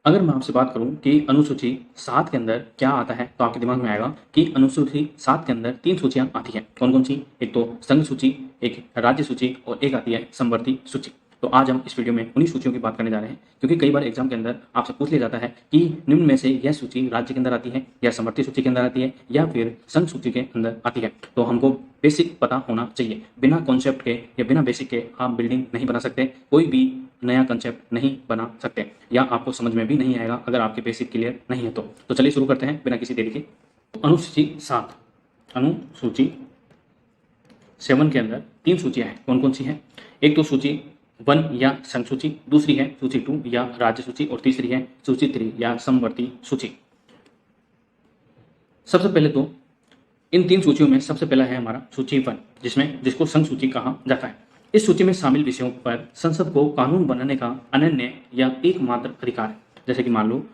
अगर मैं आपसे बात करूं कि अनुसूची 7 के अंदर क्या आता है तो आपके दिमाग में आएगा कि अनुसूची 7 के अंदर 3 सूचियां आती हैं। कौन-कौन सी? एक तो संघ सूची, एक राज्य सूची और एक आती है समवर्ती सूची। तो आज हम इस वीडियो में उन्हीं सूचियों की बात करने जा रहे हैं, क्योंकि कई बार एग्जाम के अंदर आपसे पूछ लिया जाता है कि निम्न में से यह सूची राज्य के अंदर आती है या समवर्ती सूची के अंदर आती है या फिर संघ सूची के अंदर आती है। तो हमको बेसिक पता होना चाहिए। बिना कॉन्सेप्ट के या बिना बेसिक के आप बिल्डिंग नहीं बना सकते, कोई भी नया कंसेप्ट नहीं बना सकते या आपको समझ में भी नहीं आएगा अगर आपके बेसिक क्लियर नहीं है तो चलिए शुरू करते हैं बिना किसी देरी के। अनुसूची 7, अनुसूची 7 के अंदर 3 सूचियां हैं। कौन कौन सी हैं? एक तो सूची 1 या संघ सूची, दूसरी है सूची 2 या राज्य सूची और तीसरी है सूची 3 या समवर्ती सूची। सबसे पहले तो इन 3 सूचियों में सबसे पहला है हमारा सूची 1, जिसको संघ सूची कहा जाता है। इस सूची में शामिल विषयों पर संसद को कानून बनाने का अनन्य या एकमात्र अधिकार है। जैसे कि मान लो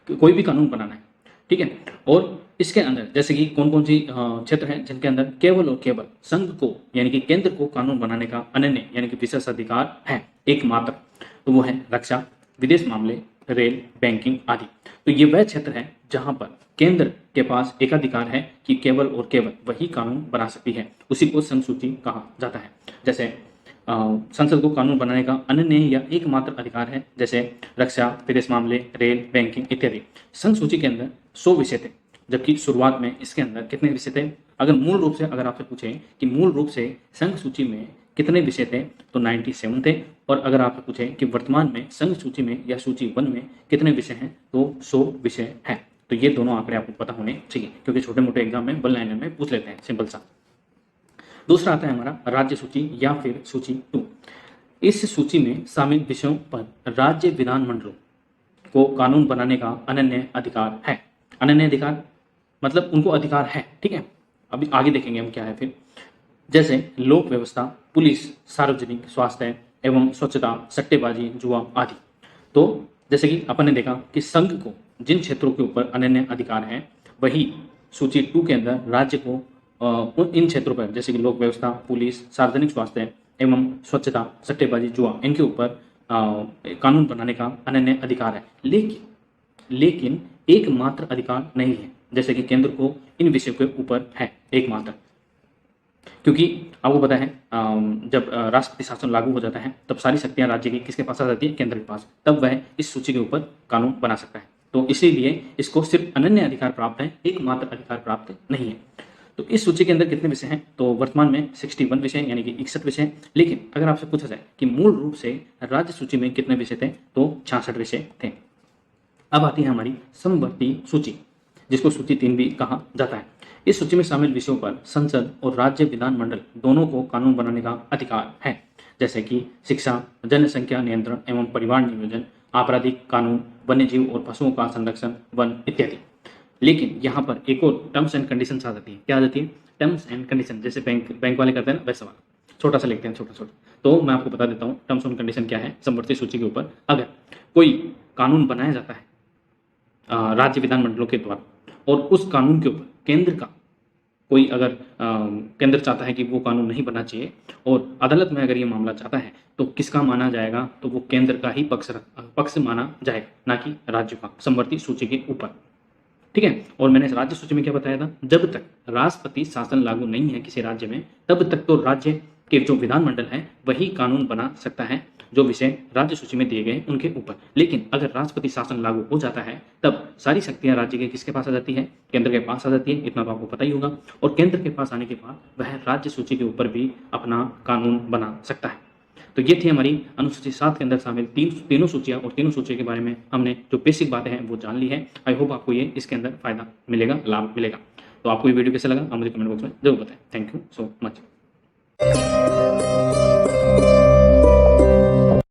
कोई भी कानून बनाना है, ठीक है, और इसके अंदर जैसे कि कौन कौन सी क्षेत्र हैं जिनके अंदर केवल और केवल संघ को यानी कि केंद्र को कानून बनाने का अनन्य यानी कि विशेष अधिकार है, एकमात्र। तो वो है रक्षा, विदेश मामले, रेल, बैंकिंग आदि। तो ये वह क्षेत्र है जहां पर केंद्र के पास एकाधिकार है कि केवल और केवल वही कानून बना सकती है। उसी को संघ सूची कहा जाता है। जैसे संसद को कानून बनाने का अनन्य या एकमात्र अधिकार है, जैसे रक्षा, विदेश मामले, रेल, बैंकिंग इत्यादि। संघ सूची के अंदर 100 विषय थे, जबकि शुरुआत में इसके अंदर कितने विषय थे? अगर आपसे पूछें कि मूल रूप से संघ सूची में कितने विषय थे तो 97 थे। और अगर आपसे पूछें कि वर्तमान में संघ सूची में या सूची 1 में कितने विषय हैं तो 100 विषय हैं। तो ये दोनों आंकड़े आपको पता होने चाहिए, क्योंकि छोटे मोटे एग्जाम में 1 लाइनर में पूछ लेते हैं, सिंपल सा। दूसरा आता है हमारा राज्य सूची या फिर सूची 2। इस सूची में शामिल विषयों पर राज्य विधानमंडलों को कानून बनाने का अनन्य अधिकार है। अनन्य अधिकार मतलब उनको अधिकार है, ठीक है। अभी आगे देखेंगे हम क्या है फिर। जैसे लोक व्यवस्था, पुलिस, सार्वजनिक स्वास्थ्य एवं स्वच्छता, सट्टेबाजी, जुआ आदि। तो जैसे कि अपन ने देखा कि संघ को जिन क्षेत्रों के ऊपर अनन्य अधिकार है, वही सूची 2 के अंदर राज्य को इन क्षेत्रों पर जैसे कि लोक व्यवस्था, पुलिस, सार्वजनिक स्वास्थ्य एवं स्वच्छता, सट्टेबाजी, जुआ, इनके ऊपर कानून बनाने का अनन्य अधिकार है। लेकिन एकमात्र अधिकार नहीं है, जैसे कि केंद्र को इन विषयों के ऊपर है एकमात्र। क्योंकि आपको पता है जब राष्ट्रपति शासन लागू हो जाता है तब सारी शक्तियां राज्य की किसके पास आ जाती है? केंद्र के पास। तब वह इस सूची के ऊपर कानून बना सकता है। तो इसीलिए इसको सिर्फ अनन्य अधिकार प्राप्त है, एकमात्र अधिकार प्राप्त नहीं है। तो इस सूची के अंदर कितने विषय हैं? तो वर्तमान में 61 विषय यानी कि 61 विषय हैं। लेकिन अगर आपसे पूछा जाए कि मूल रूप से राज्य सूची में कितने विषय थे तो 66 विषय थे। अब आती है हमारी समवर्ती सूची, जिसको सूची 3 भी कहा जाता है। इस सूची में शामिल विषयों पर संसद और राज्य विधानमंडल दोनों को कानून बनाने का अधिकार है, जैसे कि शिक्षा, जनसंख्या नियंत्रण एवं परिवार नियोजन, आपराधिक कानून, वन्यजीव और पशुओं का संरक्षण, वन इत्यादि। लेकिन यहाँ पर एक और टर्म्स एंड कंडीशंस आ जाती है। क्या आ जाती है? Terms and condition. जैसे बैंक वाले करते हैं ना, वैसा वाला छोटा सा लिखते हैं, छोटा। तो मैं आपको बता देता हूँ टर्म्स एंड कंडीशन क्या है समवर्ती सूची के ऊपर। अगर कोई कानून बनाया जाता है राज्य विधानमंडलों के द्वारा और उस कानून के ऊपर केंद्र का कोई अगर केंद्र चाहता है कि वो कानून नहीं बनना चाहिए और अदालत में अगर ये मामला चाहता है तो किसका माना जाएगा? तो वो केंद्र का ही पक्ष माना जाएगा, ना कि राज्य का, समवर्ती सूची के ऊपर, ठीक है। और मैंने राज्य सूची में क्या बताया था? जब तक राष्ट्रपति शासन लागू नहीं है किसी राज्य में तब तक तो राज्य के जो विधानमंडल है वही कानून बना सकता है जो विषय राज्य सूची में दिए गए उनके ऊपर। लेकिन अगर राष्ट्रपति शासन लागू हो जाता है तब सारी शक्तियां राज्य के किसके पास आ जाती है? केंद्र के पास आ जाती है। इतना तो आपको पता ही होगा। और केंद्र के पास आने के बाद वह राज्य सूची के ऊपर भी अपना कानून बना सकता है। तो ये थी हमारी अनुसूची 7 के अंदर शामिल तीनों सूचियां, और तीनों सूचियों के बारे में हमने जो बेसिक बातें हैं वो जान ली है। आई होप आपको ये इसके अंदर फायदा मिलेगा, लाभ मिलेगा। तो आपको ये वीडियो कैसा लगा आप मुझे कमेंट बॉक्स में जरूर बताएं। Thank you so much.